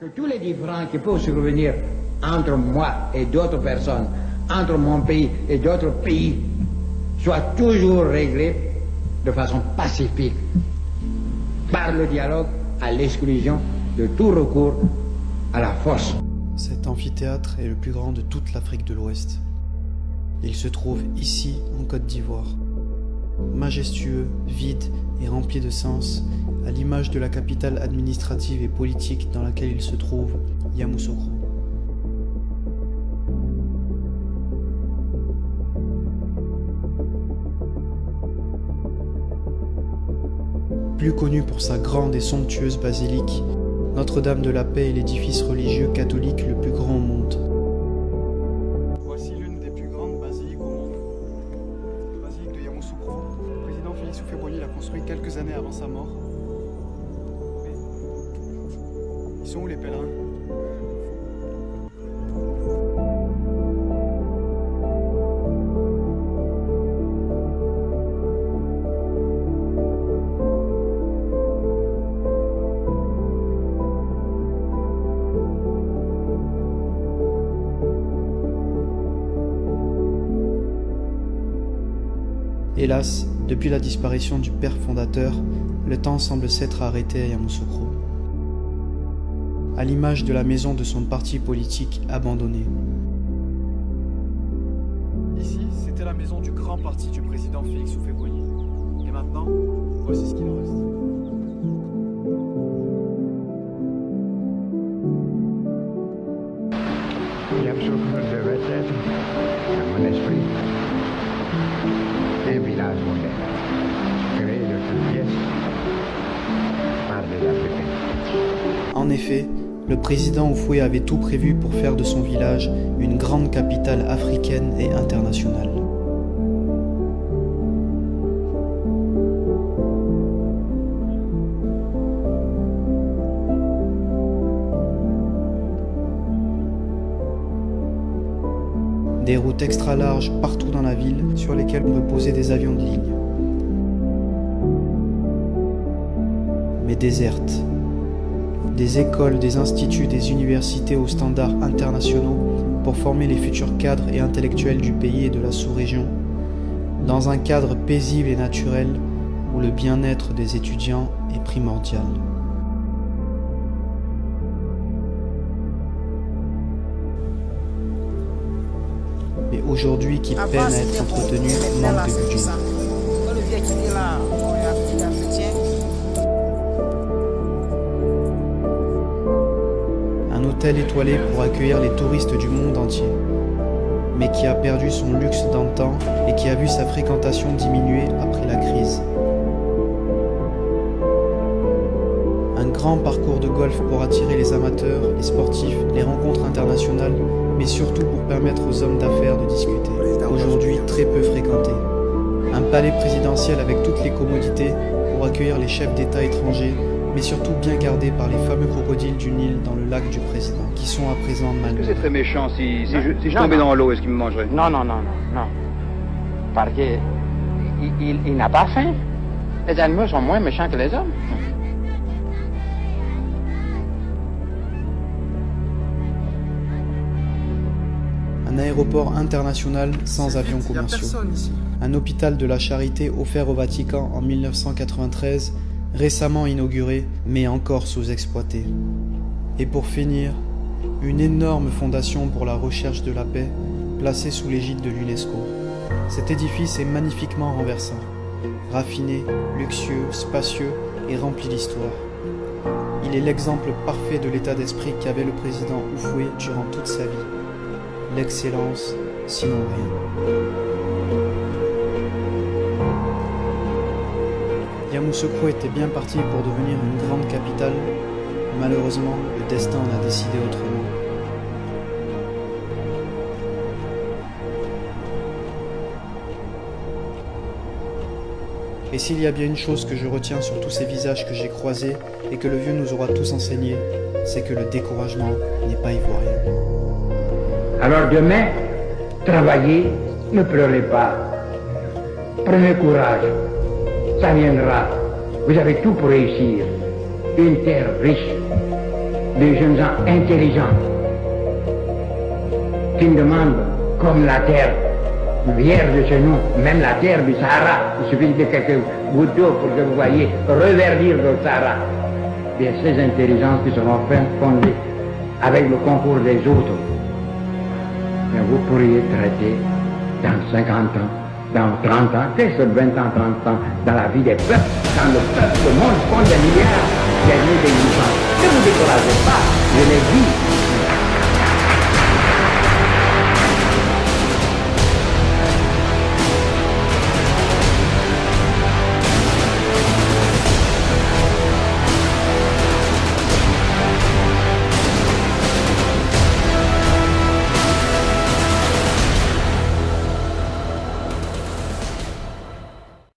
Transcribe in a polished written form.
Que tous les différends qui peuvent survenir entre moi et d'autres personnes, entre mon pays et d'autres pays, soient toujours réglés de façon pacifique, par le dialogue, à l'exclusion de tout recours à la force. Cet amphithéâtre est le plus grand de toute l'Afrique de l'Ouest. Il se trouve ici, en Côte d'Ivoire. Majestueux, vide et rempli de sens, à l'image de la capitale administrative et politique dans laquelle il se trouve, Yamoussoukro. Plus connu pour sa grande et somptueuse basilique, Notre-Dame de la Paix est l'édifice religieux catholique le plus grand au monde. Voici l'une des plus grandes basiliques au monde. La basilique de Yamoussoukro. Le président Félix Houphouët-Boigny l'a construit quelques années avant sa mort. Mais ils sont où les pèlerins ? Hélas, depuis la disparition du père fondateur, le temps semble s'être arrêté à Yamoussoukro. À l'image de la maison de son parti politique abandonné. Ici, c'était la maison du grand parti du président Félix Houphouët-Boigny. Et maintenant, voici ce qu'il en reste. Yamoussoukro devait être, à mon esprit, un village moderne, créé de toutes pièces par des Africains. En effet, le président Houphouët avait tout prévu pour faire de son village une grande capitale africaine et internationale. Des routes extra larges partout dans la ville sur lesquelles on peut poser des avions de ligne. Mais désertes. Des écoles, des instituts, des universités aux standards internationaux pour former les futurs cadres et intellectuels du pays et de la sous-région, dans un cadre paisible et naturel où le bien-être des étudiants est primordial. Mais aujourd'hui qui peine à être entretenu manque de budget. Un hôtel étoilé pour accueillir les touristes du monde entier, mais qui a perdu son luxe d'antan et qui a vu sa fréquentation diminuer après la crise. Un grand parcours de golf pour attirer les amateurs, les sportifs, les rencontres internationales, mais surtout pour permettre aux hommes d'affaires de discuter. Aujourd'hui très peu fréquenté. Un palais présidentiel avec toutes les commodités pour accueillir les chefs d'État étrangers, mais surtout bien gardé par les fameux crocodiles du Nil dans le lac du président, qui sont à présent malmenés. C'est très méchant si je tombais dans l'eau, est-ce qu'il me mangerait? Non. Parce qu'il n'a pas faim. Les animaux sont moins méchants que les hommes. Un aéroport international sans avions commerciaux. Un hôpital de la Charité offert au Vatican en 1993, récemment inauguré, mais encore sous-exploité. Et pour finir, une énorme fondation pour la recherche de la paix, placé sous l'égide de l'UNESCO. Cet édifice est magnifiquement renversant, raffiné, luxueux, spacieux et rempli d'histoire. Il est l'exemple parfait de l'état d'esprit qu'avait le président Houphouët durant toute sa vie. L'excellence, sinon rien. Yamoussoukro était bien parti pour devenir une grande capitale. Malheureusement, le destin en a décidé autrement. Et s'il y a bien une chose que je retiens sur tous ces visages que j'ai croisés et que le vieux nous aura tous enseigné, c'est que le découragement n'est pas ivoirien. Alors demain, travaillez, ne pleurez pas. Prenez courage, ça viendra. Vous avez tout pour réussir. Une terre riche, des jeunes gens intelligents, qui me demandent, comme la terre vierge chez nous, même la terre du Sahara, il suffit de quelques gouttes d'eau pour que vous voyez reverdir le Sahara. Bien, ces intelligences qui seront fondées avec le concours des autres, bien, vous pourriez traiter dans 50 ans, dans 30 ans, qu'est-ce que 20 ans, 30 ans, dans la vie des peuples, quand le monde compte des milliards, des milliers. Ne vous découragez pas, je l'ai dit.